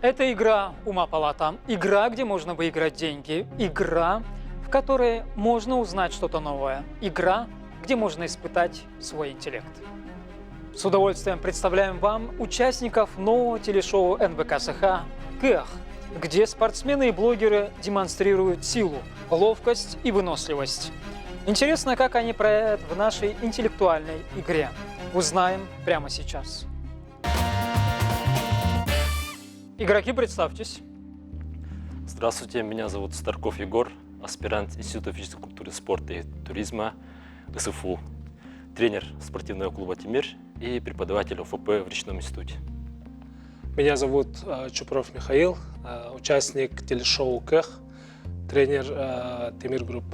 Это игра «Ума палата». Игра, где можно выиграть деньги. Игра, в которой можно узнать что-то новое. Игра, где можно испытать свой интеллект. С удовольствием представляем вам участников нового телешоу НБК СХ «Кэх», где спортсмены и блогеры демонстрируют силу, ловкость и выносливость. Интересно, как они проявят в нашей интеллектуальной игре. Узнаем прямо сейчас. Игроки, представьтесь. Здравствуйте, меня зовут Старков Егор, аспирант Института физической культуры, спорта и туризма СФУ, тренер спортивного клуба «Тимир» и преподаватель ОФП в Речном институте. Меня зовут Чупров Михаил, участник телешоу «Кэх», тренер Тимир Групп.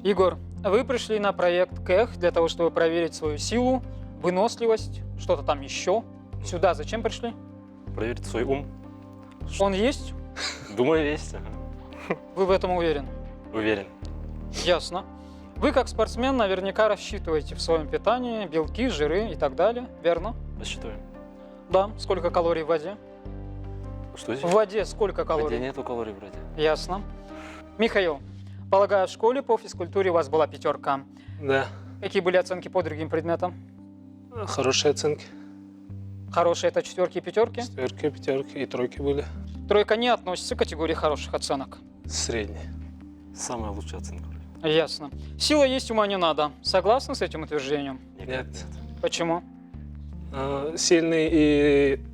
Егор, вы пришли на проект «Кэх» для того, чтобы проверить свою силу, выносливость, что-то там еще. Сюда зачем пришли? Проверить свой ум. Он есть? Думаю, есть. Вы в этом уверены? Уверен. Ясно. Вы, как спортсмен, наверняка рассчитываете в своем питании белки, жиры и так далее, верно? Рассчитываем. Да. Сколько калорий в воде? Что здесь? В воде сколько В калорий? воде нету калорий вроде. Ясно. Михаил, полагаю, в школе по физкультуре у вас была 5. Да, Какие были оценки по другим предметам? хорошие оценки. Хорошие — это 4 и 5? 4, 5 и 3 были. 3 не относится к категории хороших оценок. Средние. Самая лучшая оценка вроде. Ясно. Сила есть, ума не надо. Согласны с этим утверждением? Нет. Почему? Сильный и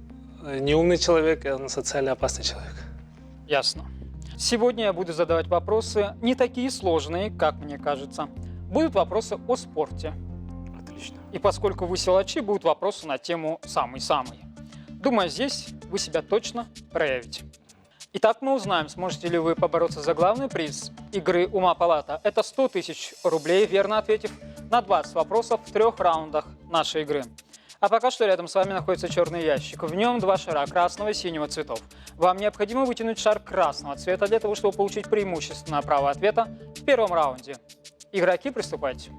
неумный человек, он социально опасный человек. Ясно. Сегодня я буду задавать вопросы не такие сложные, как мне кажется. Будут вопросы о спорте. Отлично. И поскольку вы силачи, будут вопросы на тему «самый-самый». Думаю, здесь вы себя точно проявите. Итак, мы узнаем, сможете ли вы побороться за главный приз игры «Ума палата». Это 100 000 рублей, верно ответив на 20 вопросов в 3 раундах нашей игры. А пока что рядом с вами находится черный ящик. В нем 2 шара красного и синего цветов. Вам необходимо вытянуть шар красного цвета для того, чтобы получить преимущественное право ответа в первом раунде. Игроки, приступайте.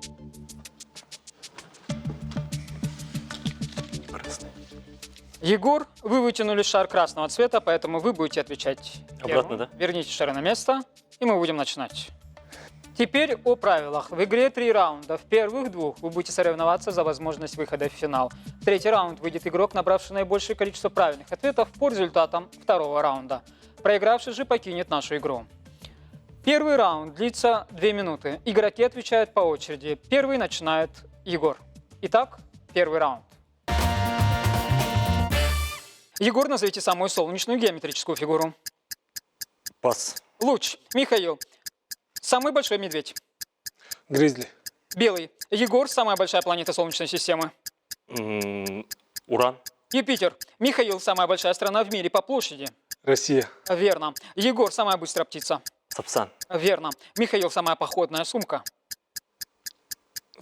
Красный. Егор, вы вытянули шар красного цвета, поэтому вы будете отвечать первым. Обратно, да? Верните шары на место, и мы будем начинать. Теперь о правилах. В игре 3 раунда. В первых 2 вы будете соревноваться за возможность выхода в финал. В 3-й раунд выйдет игрок, набравший наибольшее количество правильных ответов по результатам 2-го раунда. Проигравший же покинет нашу игру. Первый раунд длится 2 минуты. Игроки отвечают по очереди. Первый начинает Егор. Итак, первый раунд. Егор, назовите самую солнечную геометрическую фигуру. Пас. Луч. Михаил. Самый большой медведь. Гризли. Белый. Егор, самая большая планета Солнечной системы. Уран. Юпитер. Михаил, самая большая страна в мире по площади. Россия. Верно. Егор, самая быстрая птица. Сапсан. Верно. Михаил, самая походная сумка.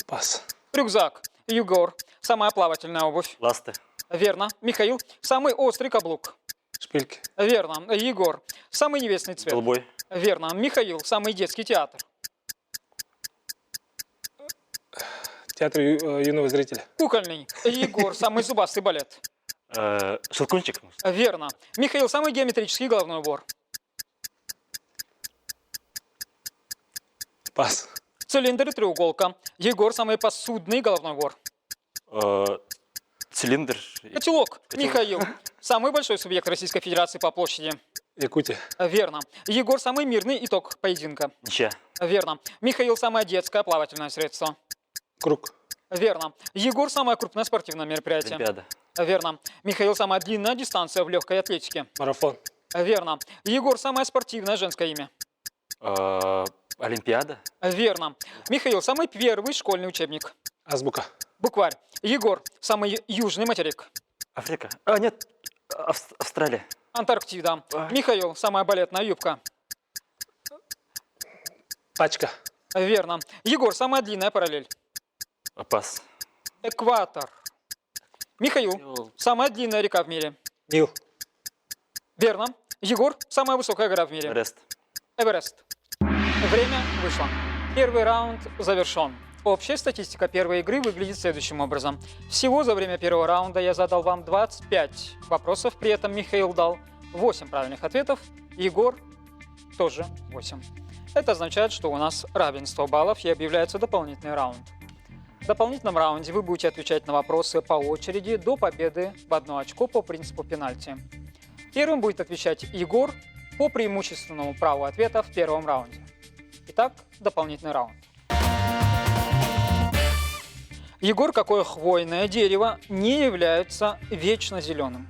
Пас. Рюкзак. Егор, самая плавательная обувь. Ласты. Верно. Михаил, самый острый каблук. Шпильки. Верно. Егор, самый невестный цвет. Голубой. Верно. Михаил, самый детский театр. Театр юного зрителя. Кукольный. Егор, самый зубастый балет. Щелкунчик. Верно. Михаил, самый геометрический головной убор. Пас. Цилиндр и треуголка. Егор, самый посудный головной убор. Цилиндр. Котелок. Михаил, самый большой субъект Российской Федерации по площади. Якутия. Верно. Егор, самый мирный итог поединка. Ничья. Верно. Михаил, самое детское плавательное средство. Круг. Верно. Егор, самое крупное спортивное мероприятие. Олимпиада. Верно. Михаил, самая длинная дистанция в легкой атлетике. Марафон. Верно. Егор, самое спортивное женское имя. Олимпиада. Верно. Михаил, самый первый школьный учебник. Азбука. Букварь. Егор, самый южный материк. Африка. Нет. Австралия. Антарктида. Михаил, самая балетная юбка. Пачка. Верно. Егор, самая длинная параллель. Пас. Экватор. Михаил, самая длинная река в мире. Нил. Верно. Егор, самая высокая гора в мире. Эверест. Эверест. Время вышло. Первый раунд завершен. Общая статистика первой игры выглядит следующим образом. Всего за время первого раунда я задал вам 25 вопросов, при этом Михаил дал 8 правильных ответов, Егор тоже 8. Это означает, что у нас равенство баллов и объявляется дополнительный раунд. В дополнительном раунде вы будете отвечать на вопросы по очереди до победы в 1 очко по принципу пенальти. Первым будет отвечать Егор по преимущественному праву ответа в первом раунде. Итак, дополнительный раунд. Егор, какое хвойное дерево не является вечно зеленым?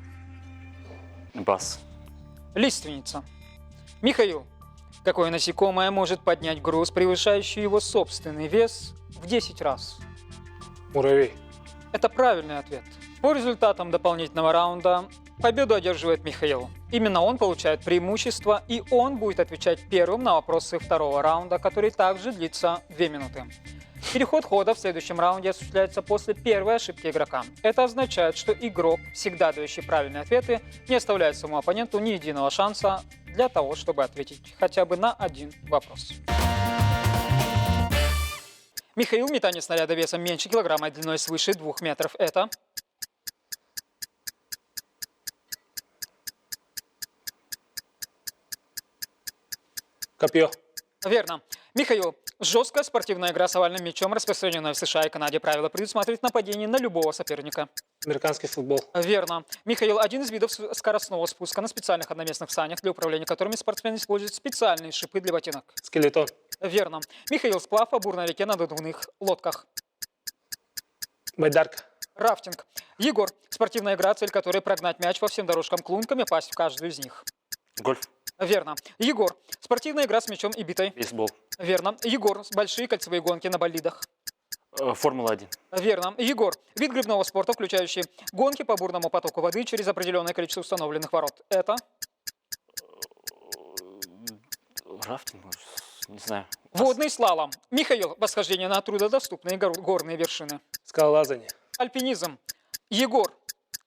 Бас. Лиственница. Михаил, какое насекомое может поднять груз, превышающий его собственный вес в 10 раз? Муравей. Это правильный ответ. По результатам дополнительного раунда победу одерживает Михаил. Именно он получает преимущество, и он будет отвечать первым на вопросы второго раунда, который также длится 2 минуты. Переход хода в следующем раунде осуществляется после первой ошибки игрока. Это означает, что игрок, всегда дающий правильные ответы, не оставляет своему оппоненту ни единого шанса для того, чтобы ответить хотя бы на один вопрос. Михаил, метание снаряда весом меньше килограмма и длиной свыше 2 метров – это? Копье. Верно. Михаил, жесткая спортивная игра с овальным мячом, распространенная в США и Канаде, правила предусматривает нападение на любого соперника. Американский футбол. Верно. Михаил, один из видов скоростного спуска на специальных одноместных санях, для управления которыми спортсмены используют специальные шипы для ботинок. Скелетон. Верно. Михаил, сплав по бурной реке на надувных лодках. Байдарка. Рафтинг. Егор, спортивная игра, цель которой прогнать мяч по всем дорожкам клунками и попасть в каждую из них. Гольф. Верно. Егор, спортивная игра с мячом и битой. Бейсбол. Верно. Егор, большие кольцевые гонки на болидах. Формула-1. Верно. Егор, вид гребного спорта, включающий гонки по бурному потоку воды через определенное количество установленных ворот. Это? Рафтинг? Не знаю. Водный слалом. Михаил, восхождение на труднодоступные горные вершины. Скалолазание. Альпинизм. Егор,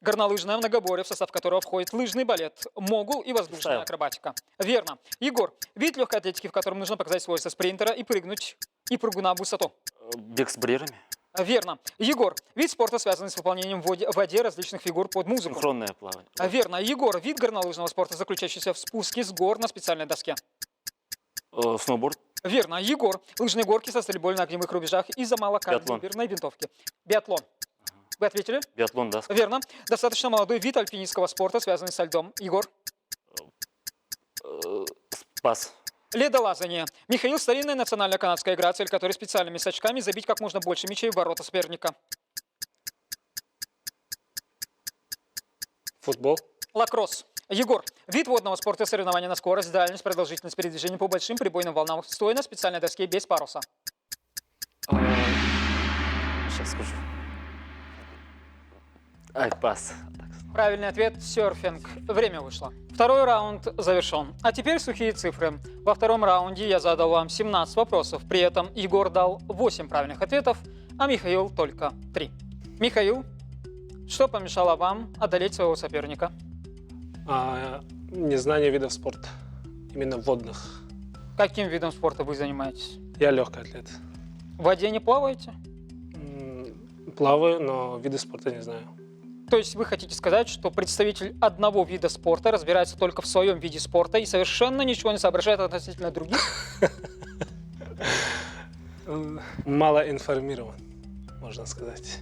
горнолыжное многоборье, в состав которого входит лыжный балет, могул и воздушная Фристайл. акробатика. Верно. Егор, вид легкой атлетики, в котором нужно показать свойства спринтера и прыгнуть и прыгуна в высоту. Бег с барьерами. Верно. Егор, вид спорта, связанный с выполнением в воде различных фигур под музыку. Синхронное плавание. Верно. Егор, вид горнолыжного спорта, заключающийся в спуске с гор на специальной доске. Сноуборд. Верно. Егор, лыжные горки со стрельбой на огневых рубежах из-за малокалиберной винтовки. Биатлон. Вы ответили? Биатлон, да. Верно. Достаточно молодой вид альпинистского спорта, связанный со льдом. Егор. Пас. Ледолазание. Михаил, старинная национальная канадская игра, цель которой специальными сачками забить как можно больше мячей в ворота соперника. Футбол. Лакросс. Егор, вид водного спорта, соревнования на скорость, дальность, продолжительность передвижения по большим прибойным волнам, стоя на специальной доске без паруса. Сейчас скажу. Ай, пас. Правильный ответ – серфинг. Время вышло. Второй раунд завершен. А теперь сухие цифры. Во втором раунде я задал вам 17 вопросов. При этом Егор дал 8 правильных ответов, а Михаил только 3. Михаил, что помешало вам одолеть своего соперника? Незнание видов спорта. Именно водных. Каким видом спорта вы занимаетесь? Я легкий атлет. В воде не плаваете? Плаваю, но виды спорта не знаю. То есть вы хотите сказать, что представитель одного вида спорта разбирается только в своем виде спорта и совершенно ничего не соображает относительно других? Мало информирован, можно сказать.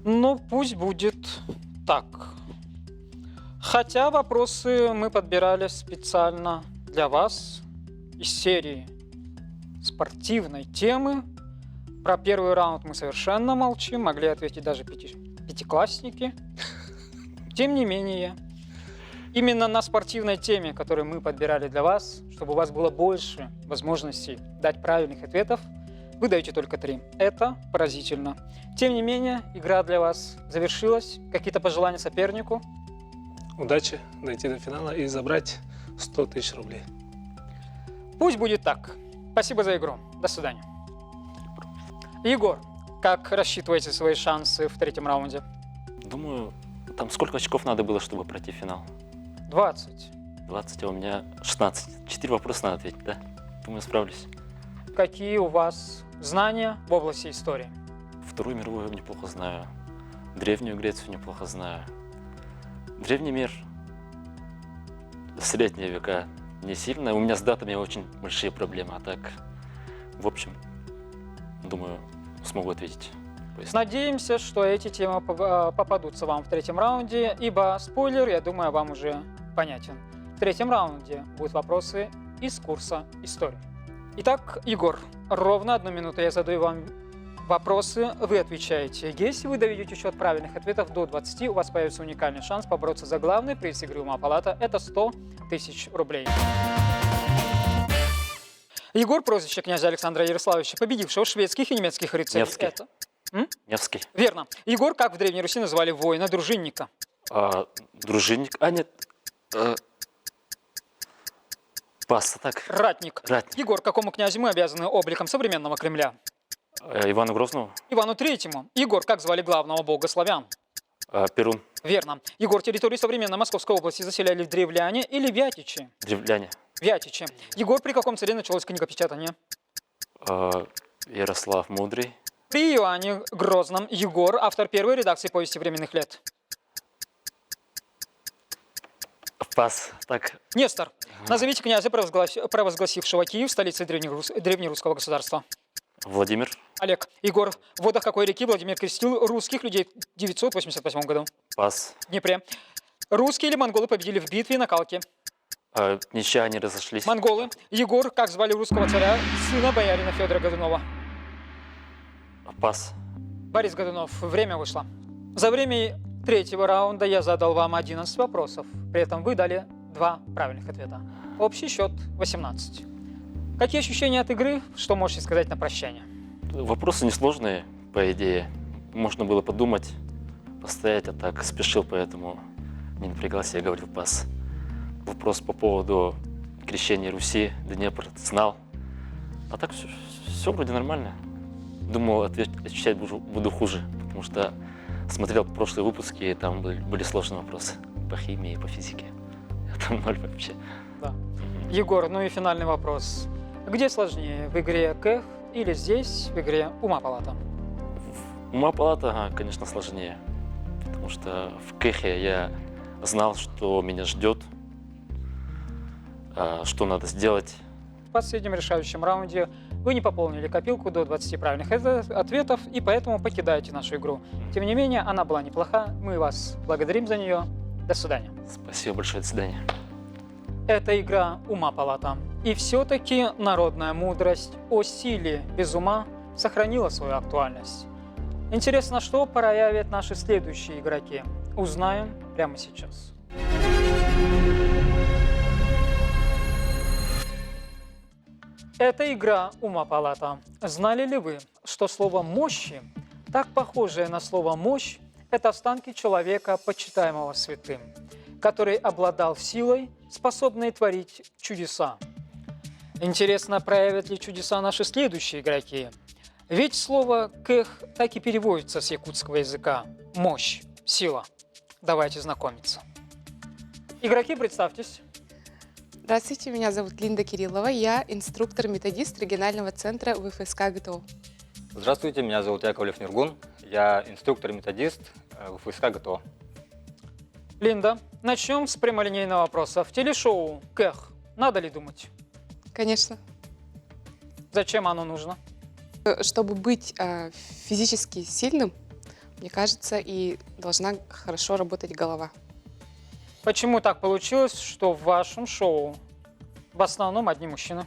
Ну, пусть будет так. Хотя вопросы мы подбирали специально для вас из серии спортивной темы. Про первый раунд мы совершенно молчим, могли ответить даже пятиклассники. Тем не менее, именно на спортивной теме, которую мы подбирали для вас, чтобы у вас было больше возможностей дать правильных ответов, вы даете только 3. Это поразительно. Тем не менее, игра для вас завершилась. Какие-то пожелания сопернику? Удачи дойти до финала и забрать 100 тысяч рублей. Пусть будет так. Спасибо за игру. До свидания. Егор, как рассчитываете свои шансы в третьем раунде? Думаю, там сколько очков надо было, чтобы пройти финал? 20. 20, а у меня 16. 4 вопроса надо ответить, да? Думаю, справлюсь. Какие у вас знания в области истории? Вторую мировую неплохо знаю. Древнюю Грецию неплохо знаю. Древний мир Средние века не сильно. У меня с датами очень большие проблемы. А так, в общем, думаю, смогу ответить. Надеемся, что эти темы попадутся вам в третьем раунде, ибо спойлер, я думаю, вам уже понятен. В третьем раунде будут вопросы из курса истории. Итак, Егор, ровно 1 минуту я задаю вам вопросы, вы отвечаете. Если вы доведете счет правильных ответов до 20, у вас появится уникальный шанс побороться за главный приз игры «Ума Палата» – это 100 тысяч рублей. Егор, прозвище князя Александра Ярославовича, победившего шведских и немецких рыцарей. Невский. Это... Невский. Верно. Егор, как в Древней Руси называли воина-дружинника? Дружинник. Нет. Пас. Так. Ратник. Ратник. Егор, какому князю мы обязаны обликом современного Кремля? Ивану Грозному. Ивану Третьему. Егор, как звали главного бога славян? Перун. Верно. Егор, территорию современной Московской области заселяли древляне или вятичи? Древляне. Вятичи. Егор, при каком царе началось книгопечатание? Ярослав Мудрый. При Иоанне Грозном. Егор, автор первой редакции повести временных лет. Пас. Так. Нестор. Назовите князя, провозгласившего Киев столицей древнерусского государства. Владимир. Олег. Егор, в водах какой реки Владимир крестил русских людей в 988 году? Пас. В Днепре. Русские или монголы победили в битве на Калке? Ничья, они разошлись. Монголы. Егор, как звали русского царя, сына боярина Федора Годунова? Пас. Борис Годунов. Время вышло. За время третьего раунда я задал вам 11 вопросов. При этом вы дали 2 правильных ответа. Общий счет 18. Какие ощущения от игры? Что можете сказать на прощание? Вопросы несложные, по идее. Можно было подумать, постоять, а так спешил, поэтому не напрягался, я говорил пас. Вопрос по поводу крещения Руси, Днепр знал. А так все вроде нормально. Думал, отвечать буду хуже, потому что смотрел прошлые выпуски, и там были сложные вопросы по химии, по физике. Я там 0 вообще. Да. Егор, ну и финальный вопрос. Где сложнее, в игре Кэх или здесь, в игре Ума Палата? Ума Палата, конечно, сложнее, потому что в Кэхе я знал, что меня ждет, что надо сделать. В последнем решающем раунде вы не пополнили копилку до 20 правильных ответов и поэтому покидаете нашу игру. Тем не менее, она была неплоха, мы вас благодарим за нее. До свидания. Спасибо большое, до свидания. Это игра «Ума Палата». И все-таки народная мудрость о силе без ума сохранила свою актуальность. Интересно, что проявят наши следующие игроки? Узнаем прямо сейчас. Это игра «Ума Палата». Знали ли вы, что слово «мощи», так похожее на слово «мощь», это останки человека, почитаемого святым, который обладал силой, способной творить чудеса? Интересно, проявят ли чудеса наши следующие игроки? Ведь слово «кэх» так и переводится с якутского языка – «мощь», «сила». Давайте знакомиться. Игроки, представьтесь. Здравствуйте, меня зовут Линда Кириллова, я инструктор-методист регионального центра ВФСК ГТО. Здравствуйте, меня зовут Яковлев Нургун, я инструктор-методист ВФСК ГТО. Линда, начнем с прямолинейного вопроса. В телешоу «Кэх» надо ли думать? Конечно. Зачем оно нужно? Чтобы быть физически сильным, мне кажется, и должна хорошо работать голова. Почему так получилось, что в вашем шоу в основном одни мужчины?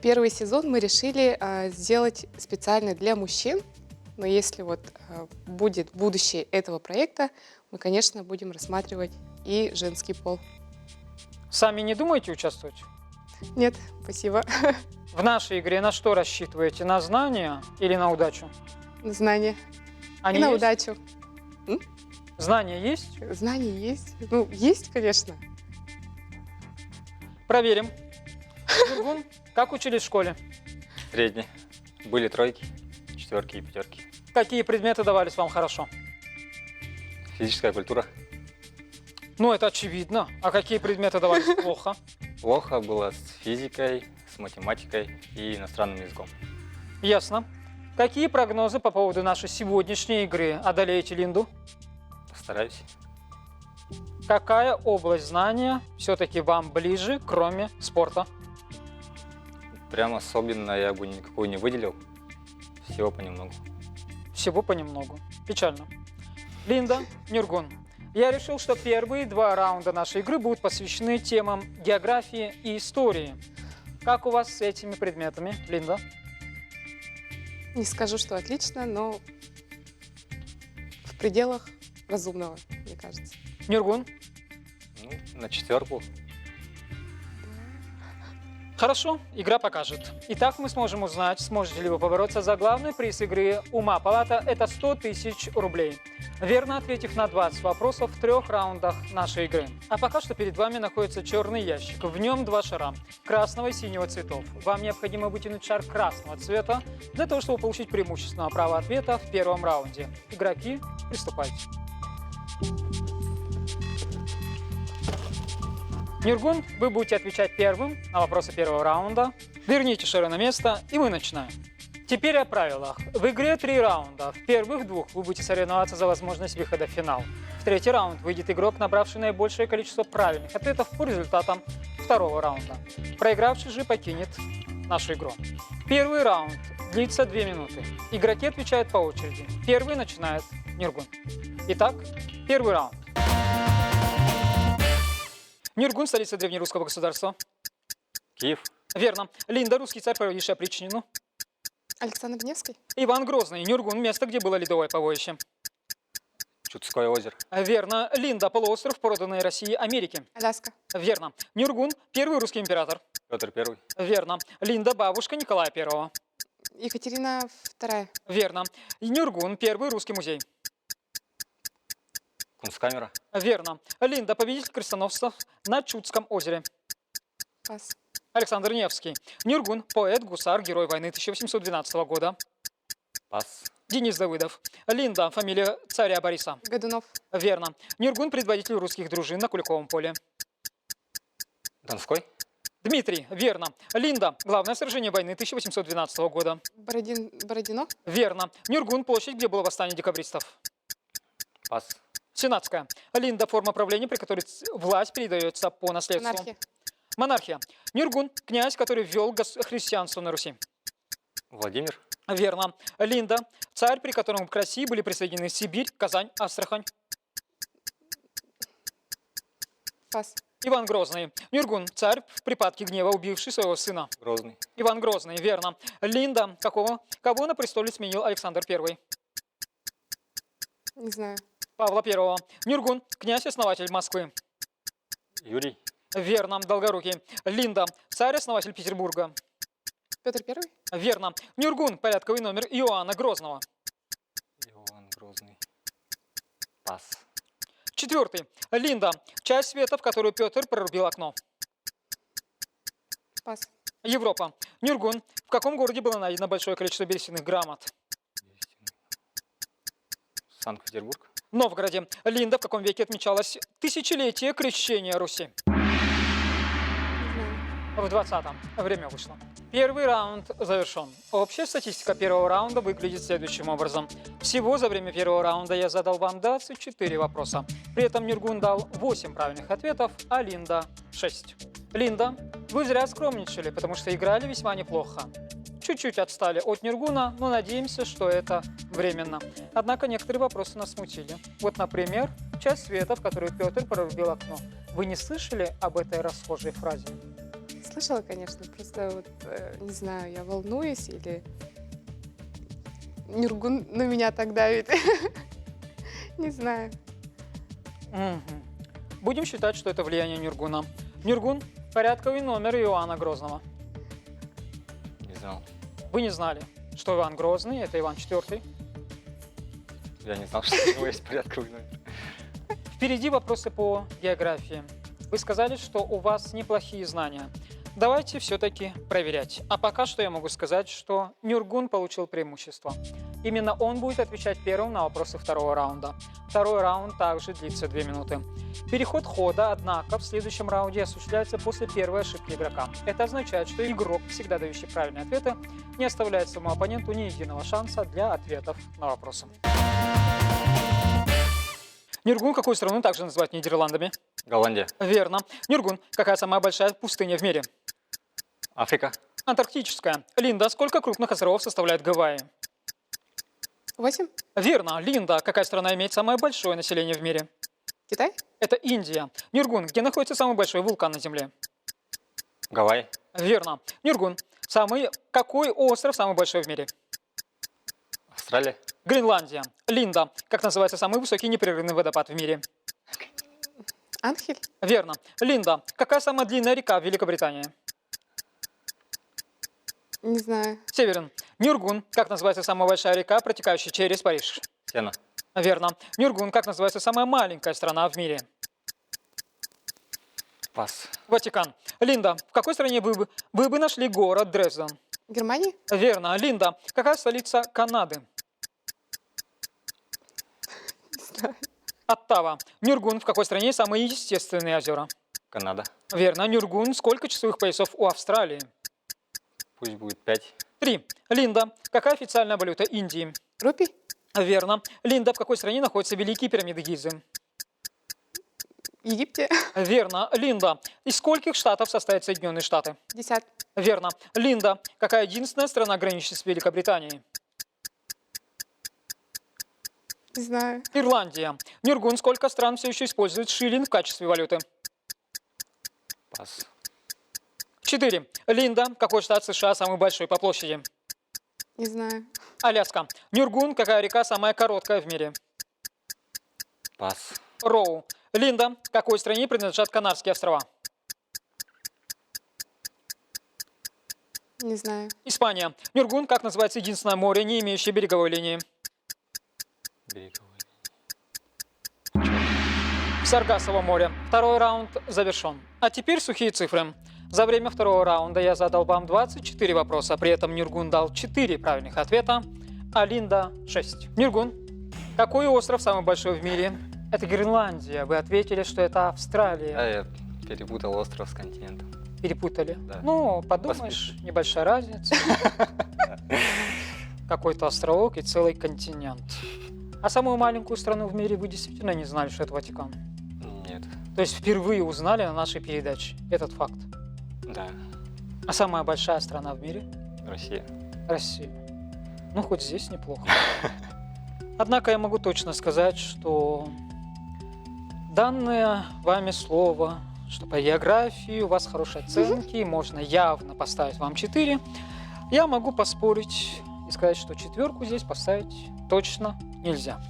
Первый сезон мы решили сделать специально для мужчин, но если будет будущее этого проекта, мы, конечно, будем рассматривать и женский пол. Сами не думаете участвовать? Нет, спасибо. В нашей игре на что рассчитываете? На знания или на удачу? Знания. Они И на есть? удачу. Знания есть? Знания есть. Ну, есть, конечно. Проверим. Нургун, как учились в школе? Средний. Были 3, 4 и 5. Какие предметы давались вам хорошо? Физическая культура. Ну, это очевидно. А какие предметы давались плохо? Плохо было с физикой, с математикой и иностранным языком. Ясно. Какие прогнозы по поводу нашей сегодняшней игры? Одолеете Линду? Постараюсь. какая область знания все-таки вам ближе, кроме спорта? Прям особенно я бы никакую не выделил. Всего понемногу. Всего понемногу. Печально. Линда, Нюргун. Я решил, что первые 2 раунда нашей игры будут посвящены темам географии и истории. Как у вас с этими предметами, Линда? Не скажу, что отлично, но в пределах разумного, мне кажется. Нюргун? Ну, на 4. Хорошо, игра покажет. Итак, мы сможем узнать, сможете ли вы побороться за главный приз игры «Ума палата» – это 100 тысяч рублей. Верно ответив на 20 вопросов в 3 раундах нашей игры. А пока что перед вами находится черный ящик. В нем 2 шара – красного и синего цветов. Вам необходимо вытянуть шар красного цвета для того, чтобы получить преимущественное право ответа в 1 раунде. Игроки, приступайте. Нюргун, вы будете отвечать первым на вопросы 1 раунда. Верните шары на место, и мы начинаем. Теперь о правилах. В игре 3 раунда. В первых 2 вы будете соревноваться за возможность выхода в финал. В 3-й раунд выйдет игрок, набравший наибольшее количество правильных ответов по результатам 2 раунда. Проигравший же покинет нашу игру. Первый раунд длится 2 минуты. Игроки отвечают по очереди. Первый начинает Нюргун. Итак, первый раунд. Нюргун – столица древнерусского государства. Киев. Верно. Линда – русский царь, проводивший опричнину. Александр Невский? Иван Грозный. Нюргун – место, где было ледовое побоище. Чудское озеро. Верно. Линда – полуостров, проданный России Америке. Аляска? Верно. Нюргун – первый русский император. Петр I. Верно. Линда – бабушка Николая I. Екатерина II? Верно. Нюргун – первый русский музей. Кунсткамера. Верно. Линда – победитель крестоносцев на Чудском озере. Пас. Александр Невский. Нюргун – поэт, гусар, герой войны 1812 года. Пас. Денис Давыдов. Линда – фамилия царя Бориса. Годунов? Верно. Нюргун – предводитель русских дружин на Куликовом поле. Донской. Дмитрий. Верно. Линда – главное сражение войны 1812 года. Бородино? Верно. Нюргун – площадь, где было восстание декабристов. Пас. Сенатская. Линда – форма правления, при которой власть передается по наследству. Монархия? Монархия. Нюргун – князь, который ввел христианство на Руси. Владимир. Верно. Линда – царь, при котором к России были присоединены Сибирь, Казань, Астрахань. Пас. Иван Грозный. Нюргун – царь, в припадке гнева убивший своего сына. Грозный. Иван Грозный. Верно. Линда – кого на престоле сменил Александр I? Не знаю. Павла I. Нюргун – князь-основатель Москвы. Юрий. Верно. Долгорукий. Линда – царь-основатель Петербурга. Петр I? Верно. Нюргун – порядковый номер Иоанна Грозного. Иоанн Грозный. Пас. 4. Линда – часть света, в которую Петр прорубил окно. Пас. Европа. Нюргун – в каком городе было найдено большое количество берестяных грамот? Санкт-Петербург. В Новгороде. Линда – в каком веке отмечалось тысячелетие крещения Руси? Не знаю. В 20-м. Время вышло. Первый раунд завершен. Общая статистика первого раунда выглядит следующим образом. Всего за время первого раунда я задал вам 24 вопроса. При этом Нюргун дал 8 правильных ответов, а Линда – 6. Линда, вы зря скромничали, потому что играли весьма неплохо. Чуть-чуть отстали от Нюргуна, но надеемся, что это временно. Однако некоторые вопросы нас смутили. Вот, например, часть света, в которую Петр прорубил окно. Вы не слышали об этой расхожей фразе? Слышала, конечно, просто вот, не знаю, я волнуюсь или Нюргун на меня так давит. Не знаю. Будем считать, что это влияние Нюргуна. Нюргун – порядковый номер Иоанна Грозного. Не знал. Вы не знали, что Иван Грозный – это Иван IV. Я не знал, что у него есть порядковый номер. Впереди вопросы по географии. Вы сказали, что у вас неплохие знания. Давайте все-таки проверять. А пока что я могу сказать, что Нюргун получил преимущество. Именно он будет отвечать первым на вопросы 2 раунда. 2 раунд также длится 2 минуты. Переход хода, однако, в следующем раунде осуществляется после первой ошибки игрока. Это означает, что игрок, всегда дающий правильные ответы, не оставляет своему оппоненту ни единого шанса для ответов на вопросы. Нюргун какую страну также называют Нидерландами? Голландия. Верно. Нюргун, какая самая большая пустыня в мире? Африка. Антарктическая. Линда, сколько крупных островов составляют Гавайи? 8. Верно. Линда, какая страна имеет самое большое население в мире? Китай? Это Индия. Нюргун, где находится самый большой вулкан на Земле? Гавайи. Верно. Нюргун, какой остров самый большой в мире? Австралия. Гренландия. Линда, как называется самый высокий непрерывный водопад в мире? Анхель? Верно. Линда, какая самая длинная река в Великобритании? Не знаю. Северин. Нюргун, как называется самая большая река, протекающая через Париж? Сена. Верно. Нюргун, как называется самая маленькая страна в мире? Пас. Ватикан. Линда, в какой стране вы бы нашли город Дрезден? Германия? Верно. Линда, какая столица Канады? Не знаю. Оттава. Нюргун, в какой стране самые естественные озера? Канада. Верно. Нюргун, сколько часовых поясов у Австралии? Пусть будет 5. 3. Линда, какая официальная валюта Индии? Рупий? Верно. Линда, в какой стране находятся Великие пирамиды Гизы? Египте? Верно. Линда, из скольких штатов состоят Соединенные Штаты? 10. Верно. Линда, какая единственная страна граничит с Великобританией? Не знаю. Ирландия. Нюргун, сколько стран все еще используют шиллинг в качестве валюты? Пас. 4. Линда, какой штат США самый большой по площади? Не знаю. Аляска. Нюргун, какая река самая короткая в мире? Пас. Роу. Линда, какой стране принадлежат Канарские острова? Не знаю. Испания. Нюргун, как называется единственное море, не имеющее береговой линии? Береговой. Саргассово море. Второй раунд завершен. А теперь сухие цифры. За время второго раунда я задал вам 24 вопроса, при этом Нюргун дал 4 правильных ответа, а Линда 6. Нюргун, какой остров самый большой в мире? Это Гренландия. Вы ответили, что это Австралия. А я перепутал остров с континентом. Перепутали. Да. Ну, подумаешь, небольшая разница. Какой-то островок и целый континент. А самую маленькую страну в мире вы действительно не знали, что это Ватикан? Нет. То есть впервые узнали на нашей передаче этот факт. Да. А самая большая страна в мире? Россия. Россия. Ну, хоть здесь неплохо. Однако я могу точно сказать, что данное вами слово, что по географии у вас хорошие оценки, можно явно поставить вам 4, я могу поспорить и сказать, что 4 здесь поставить точно нельзя.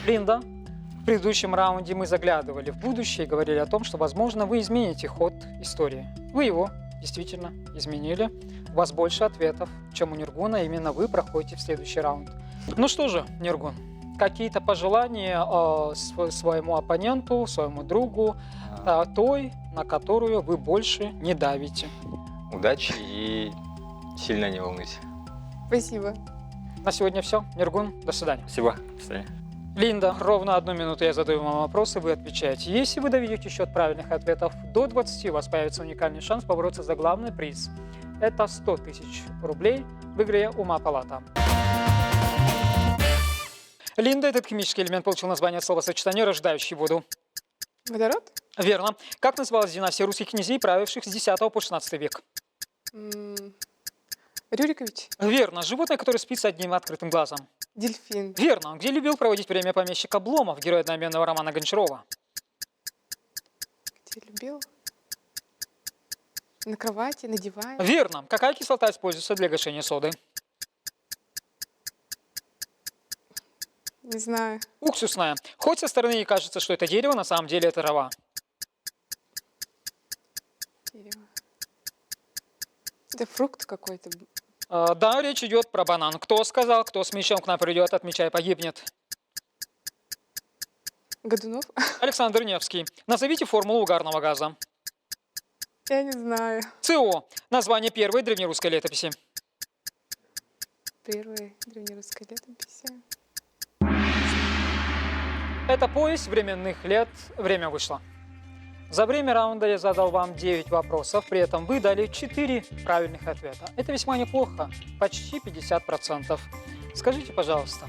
Линда, в предыдущем раунде мы заглядывали в будущее и говорили о том, что, возможно, вы измените ход истории. Вы его действительно изменили. У вас больше ответов, чем у Нюргуна. Именно вы проходите в следующий раунд. Ну что же, Нюргун, какие-то пожелания своему оппоненту, своему другу, той, на которую вы больше не давите? Удачи и сильно не волнуйся. Спасибо. На сегодня все. Нюргун, до свидания. Спасибо. До свидания. Линда, ровно 1 минуту я задаю вам вопросы, вы отвечаете. Если вы доведете счет правильных ответов до 20, у вас появится уникальный шанс побороться за главный приз. Это 100 000 рублей в игре «Ума палата». Линда, этот химический элемент получил название словосочетания «рождающий воду». Водород? Верно. Как называлась династия русских князей, правивших с 10 по 16 век? Рюрикович? Верно. Животное, которое спит с одним открытым глазом. Дельфин? Верно. Где любил проводить время помещик Обломов, герой одноименного романа Гончарова? Где любил? На кровати, на диване? Верно. Какая кислота используется для гашения соды? Не знаю. Уксусная. Хоть со стороны и кажется, что это дерево, на самом деле это трава. Дерево. Это фрукт какой-то. Да, речь идет про банан. Кто сказал, кто с мечом к нам придет, от меча и погибнет? Годунов? Александр Невский. Назовите формулу угарного газа. Я не знаю. ЦО. Название первой древнерусской летописи. Первая древнерусская летопись. Это пояс временных лет. Время вышло. За время раунда я задал вам 9 вопросов, при этом вы дали 4 правильных ответа. Это весьма неплохо, почти 50%. Скажите, пожалуйста,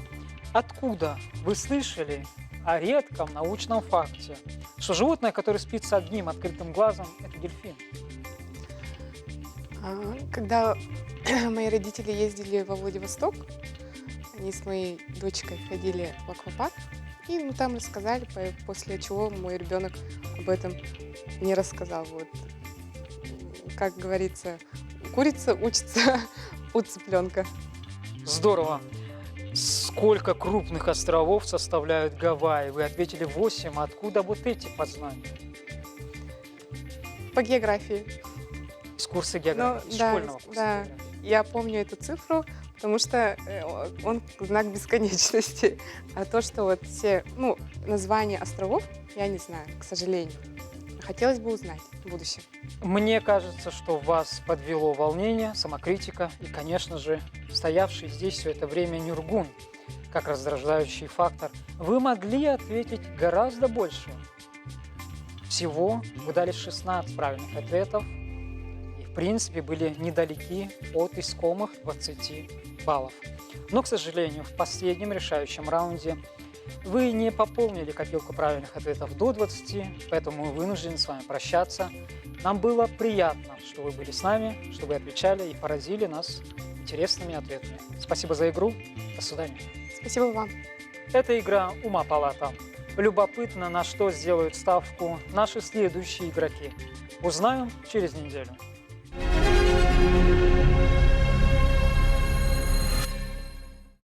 откуда вы слышали о редком научном факте, что животное, которое спит с одним открытым глазом, это дельфин. Когда мои родители ездили во Владивосток, они с моей дочкой ходили в аквапарк, и там рассказали, после чего мой ребенок об этом не рассказал. Вот, как говорится, курица учится у цыпленка. Здорово. Сколько крупных островов составляют Гавайи? Вы ответили 8. Откуда вот эти познания? По географии. С курса географии, Ну, с да, школьного курса да. географии. Я помню эту цифру, потому что он знак бесконечности. А то, что вот все, названия островов, я не знаю, к сожалению. Хотелось бы узнать в будущем. Мне кажется, что вас подвело волнение, самокритика и, конечно же, стоявший здесь все это время Нюргун, как раздражающий фактор. Вы могли ответить гораздо больше. Всего вы дали 16 правильных ответов и, в принципе, были недалеки от искомых 20 баллов. Но, к сожалению, в последнем решающем раунде вы не пополнили копилку правильных ответов до 20, поэтому мы вынуждены с вами прощаться. Нам было приятно, что вы были с нами, что вы отвечали и поразили нас интересными ответами. Спасибо за игру. До свидания. Спасибо вам. Это игра «Ума палата». Любопытно, на что сделают ставку наши следующие игроки. Узнаем через неделю.